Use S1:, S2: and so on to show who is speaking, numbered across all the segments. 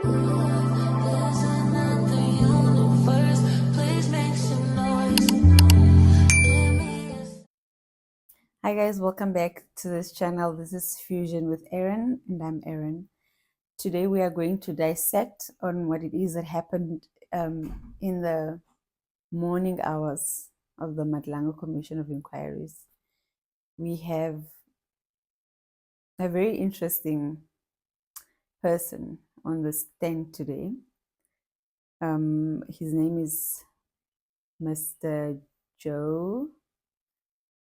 S1: There's another universe. Please make some noise. Let me.
S2: Hi guys, welcome back to this channel. This is Fusion with Erin, and I'm Erin. Today we are going to dissect on what it is that happened in the morning hours of the Madlanga Commission of Inquiries. We have a very interesting person on the stand today. His name is Mr. Joe,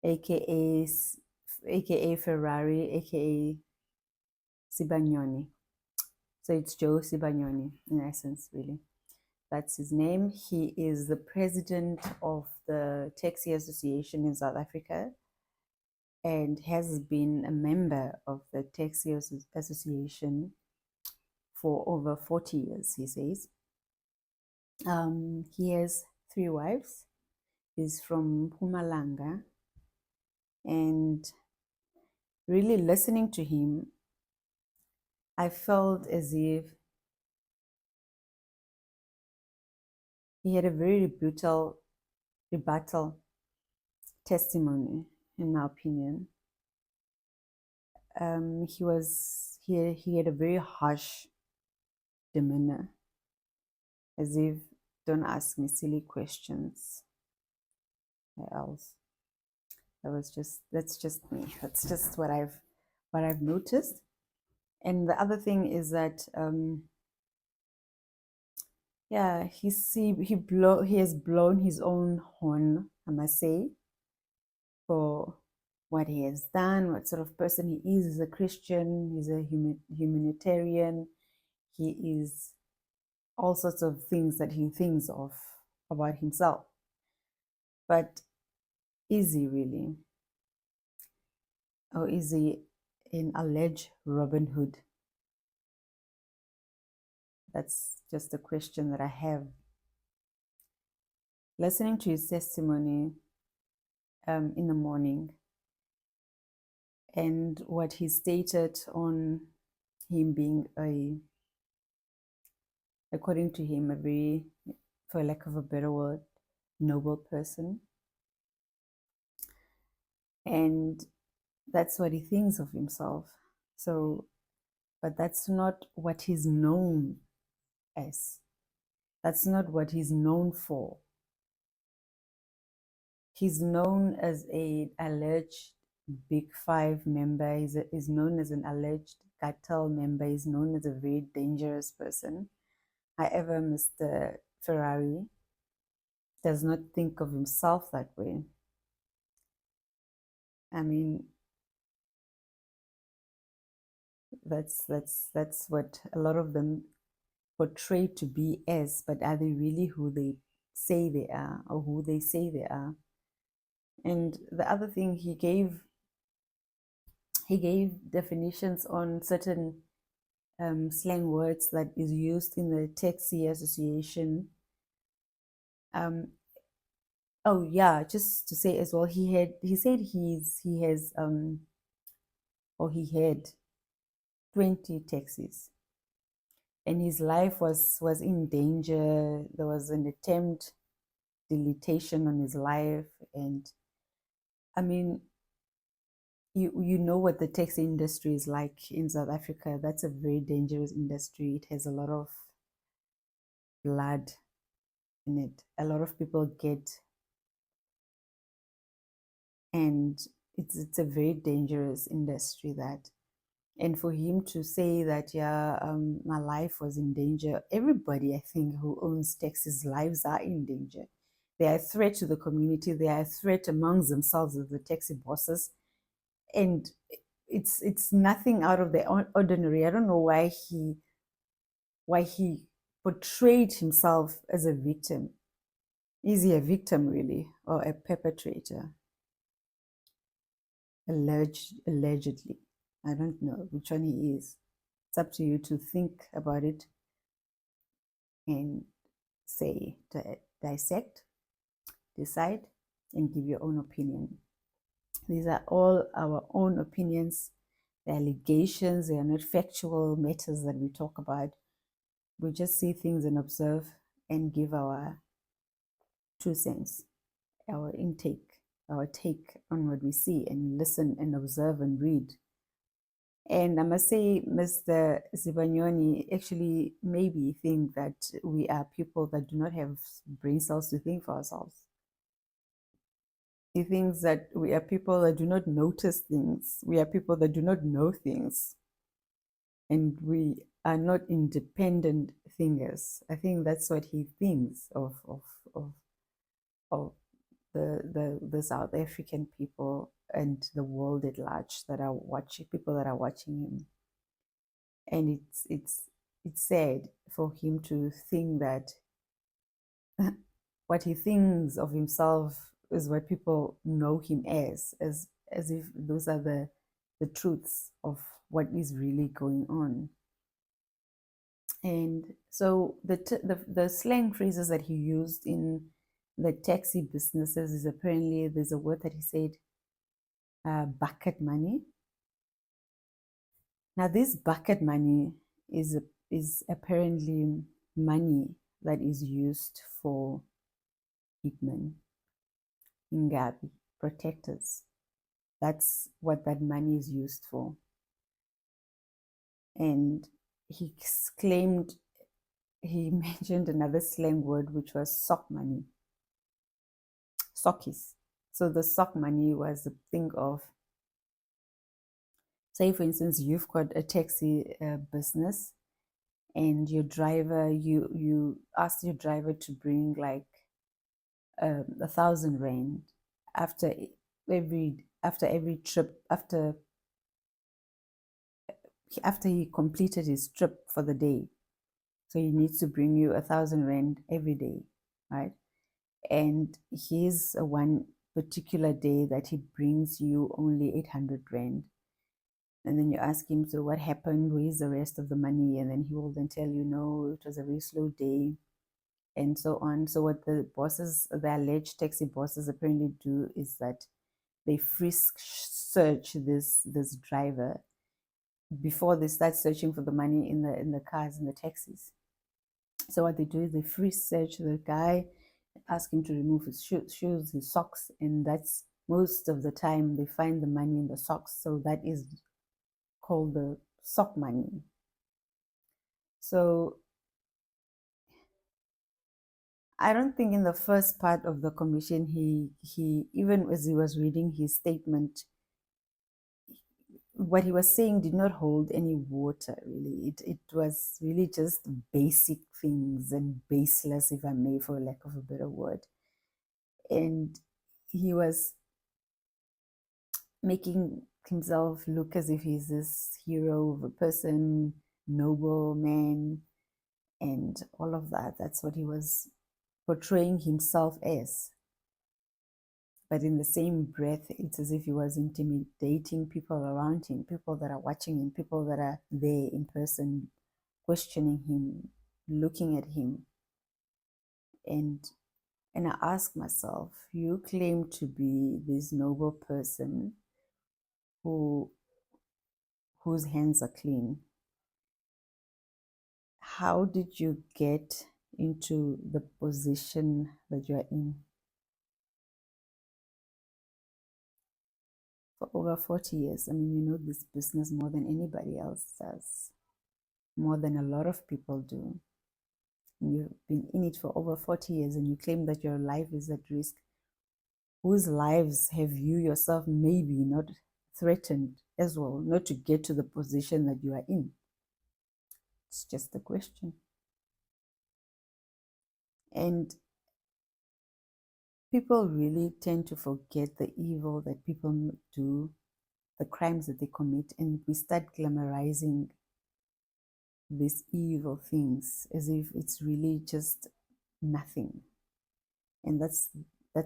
S2: aka Ferrari, aka Sibanyoni. So it's Joe Sibanyoni in essence, really. That's his name. He is the president of the Taxi Association in South Africa and has been a member of the Taxi Association for over 40 years, he says. He has 3 wives. He's from Madlanga. And really listening to him, I felt as if he had a very rebuttal testimony, in my opinion. He had a very harsh demeanor, as if don't ask me silly questions. What else? That's just me. That's just what I've noticed. And the other thing is that he has blown his own horn, I must say, for what he has done, what sort of person he is. He's a Christian, he's a humanitarian, he is all sorts of things that he thinks of about himself. But is he really? Or is he an alleged Robinhood? That's just a question that I have. Listening to his testimony in the morning and what he stated on him being according to him, a very, for lack of a better word, noble person. And that's what he thinks of himself. So, but that's not what he's known as. That's not what he's known for. He's known as an alleged Big Five member. He's known as an alleged cartel member. He's known as a very dangerous person. However, Mr. Ferrari does not think of himself that way. I mean, that's what a lot of them portray to be as, but are they really who they say they are, or who they say they are? And the other thing, he gave definitions on certain slang words that is used in the Taxi Association. Oh yeah, just to say as well, he said he had 20 taxis, and his life was in danger. There was an attempt deletion on his life, and I mean, you know what the taxi industry is like in South Africa. That's a very dangerous industry. It has a lot of blood in it. A lot of people get, and it's a very dangerous industry. That, and for him to say that my life was in danger. Everybody, I think, who owns taxis, lives are in danger. They are a threat to the community. They are a threat amongst themselves as the taxi bosses, and it's nothing out of the ordinary. I don't know why he portrayed himself as a victim. Is he a victim really, or a perpetrator? Allegedly. I don't know which one he is. It's up to you to think about it and say, dissect, decide, and give your own opinion. These are all our own opinions. The allegations, they are not factual matters that we talk about. We just see things and observe and give our 2 cents, our intake, our take on what we see, and listen and observe and read. And I must say, Mr. Zibanyoni actually maybe think that we are people that do not have brain cells to think for ourselves. He thinks that we are people that do not notice things. We are people that do not know things. And we are not independent thinkers. I think that's what he thinks of, of the South African people and the world at large that are watching, people that are watching him. And it's sad for him to think that what he thinks of himself is what people know him as if those are the truths of what is really going on. And so the slang phrases that he used in the taxi businesses is apparently, there's a word that he said, bucket money. Now this bucket money is apparently money that is used for hitmen, ingabi, protectors. That's what that money is used for. And he claimed, he mentioned another slang word, which was sock money, sockies. So the sock money was a thing of, say for instance, you've got a taxi business, and your driver, you ask your driver to bring like 1,000 rand after every trip, after he completed his trip for the day. So he needs to bring you 1,000 rand every day, right? And here's one particular day that he brings you only 800 rand. And then you ask him, so what happened? Where's the rest of the money? And then he will then tell you, no, it was a very slow day, and so on. So what the bosses, the alleged taxi bosses apparently do is that they frisk search this driver before they start searching for the money in the cars, in the taxis. So what they do is they frisk search the guy, ask him to remove his shoes, his socks, and that's most of the time they find the money in the socks. So that is called the sock money. So I don't think in the first part of the commission, he even as he was reading his statement, what he was saying did not hold any water, really. It was really just basic things and baseless, if I may, for lack of a better word. And he was making himself look as if he's this hero of a person, noble man, and all of that. That's what he was portraying himself as. But in the same breath, it's as if he was intimidating people around him, people that are watching him, people that are there in person, questioning him, looking at him. And I ask myself, you claim to be this noble person whose hands are clean. How did you get into the position that you are in? For over 40 years. I mean, you know this business more than anybody else does, more than a lot of people do. And you've been in it for over 40 years and you claim that your life is at risk. Whose lives have you yourself maybe not threatened as well, not to get to the position that you are in? It's just a question. And people really tend to forget the evil that people do, the crimes that they commit, and we start glamorizing these evil things as if it's really just nothing. And that's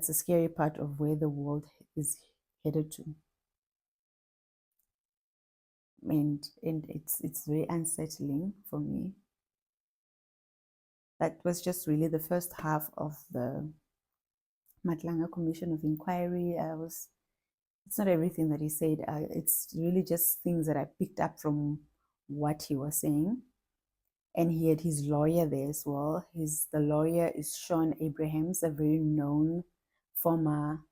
S2: a scary part of where the world is headed to. And it's very unsettling for me. That was just really the first half of the Madlanga Commission of Inquiry. It's not everything that he said. It's really just things that I picked up from what he was saying. and he had his lawyer there as well. The lawyer is Sean Abrahams, a very known former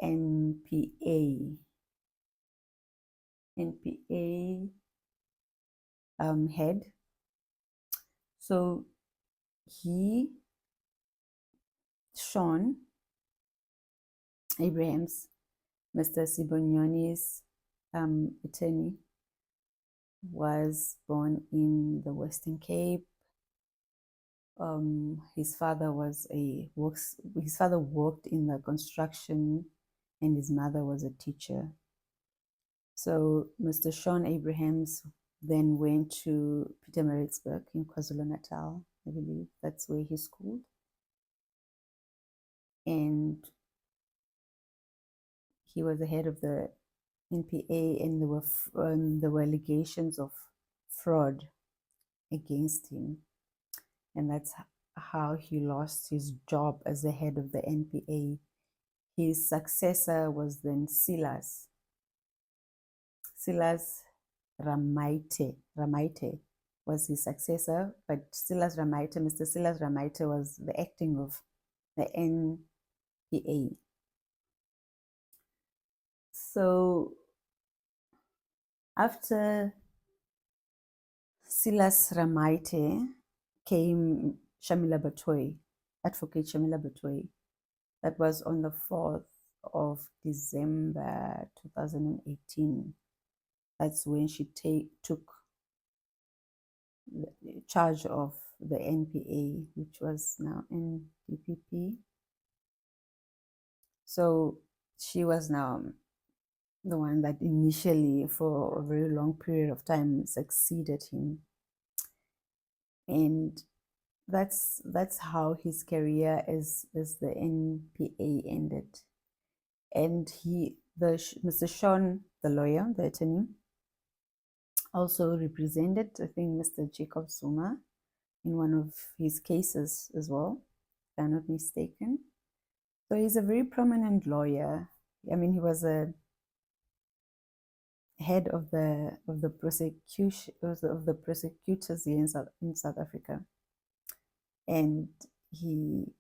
S2: NPA head. So he, Sean Abrahams, Mr. Sibonyoni's attorney, was born in the Western Cape. His father worked in the construction, and his mother was a teacher. So Mr. Sean Abrahams then went to Pietermaritzburg in KwaZulu-Natal, I believe that's where he schooled. And he was the head of the NPA, and there were allegations of fraud against him. And that's how he lost his job as the head of the NPA. His successor was then Silas Ramaite was his successor, but Mr. Silas Ramaite was the acting of the NPA. So after Silas Ramaite came Shamila Batoy, Advocate Shamila Batoy. That was on the 4th of December 2018. That's when she took charge of the NPA, which was now NDPP. So she was now the one that initially, for a very long period of time, succeeded him. And that's how his career as the NPA ended. And Mr. Sean, the lawyer, the attorney, also represented, I think, Mr. Jacob Zuma in one of his cases as well, if I'm not mistaken. So he's a very prominent lawyer. I mean, he was a head of the prosecution of the prosecutors here in South Africa, and he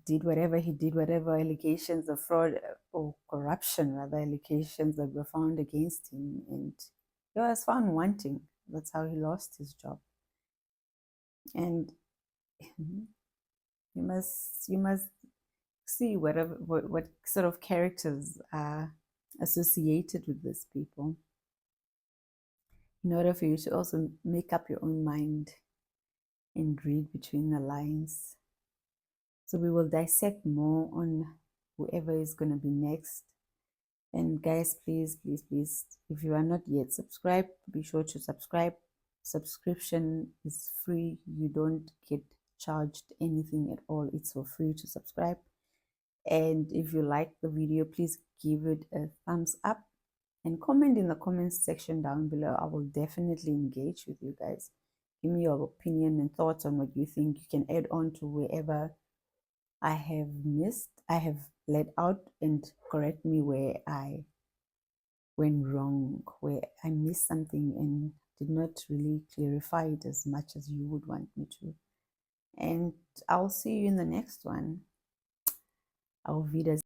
S2: did whatever allegations of fraud or corruption, rather, allegations that were found against him, and he was found wanting. That's how he lost his job. And you must see what sort of characters are associated with these people, in order for you to also make up your own mind and read between the lines. So we will dissect more on whoever is going to be next. And guys, please, if you are not yet subscribed, be sure to subscribe. Subscription is free. You don't get charged anything at all. It's for free to subscribe. And if you like the video, please give it a thumbs up and comment in the comments section down below. I will definitely engage with you guys. Give me your opinion and thoughts on what you think. You can add on to wherever I have missed, I have let out, and correct me where I went wrong, where I missed something and did not really clarify it as much as you would want me to. And I'll see you in the next one. Auf Wiedersehen.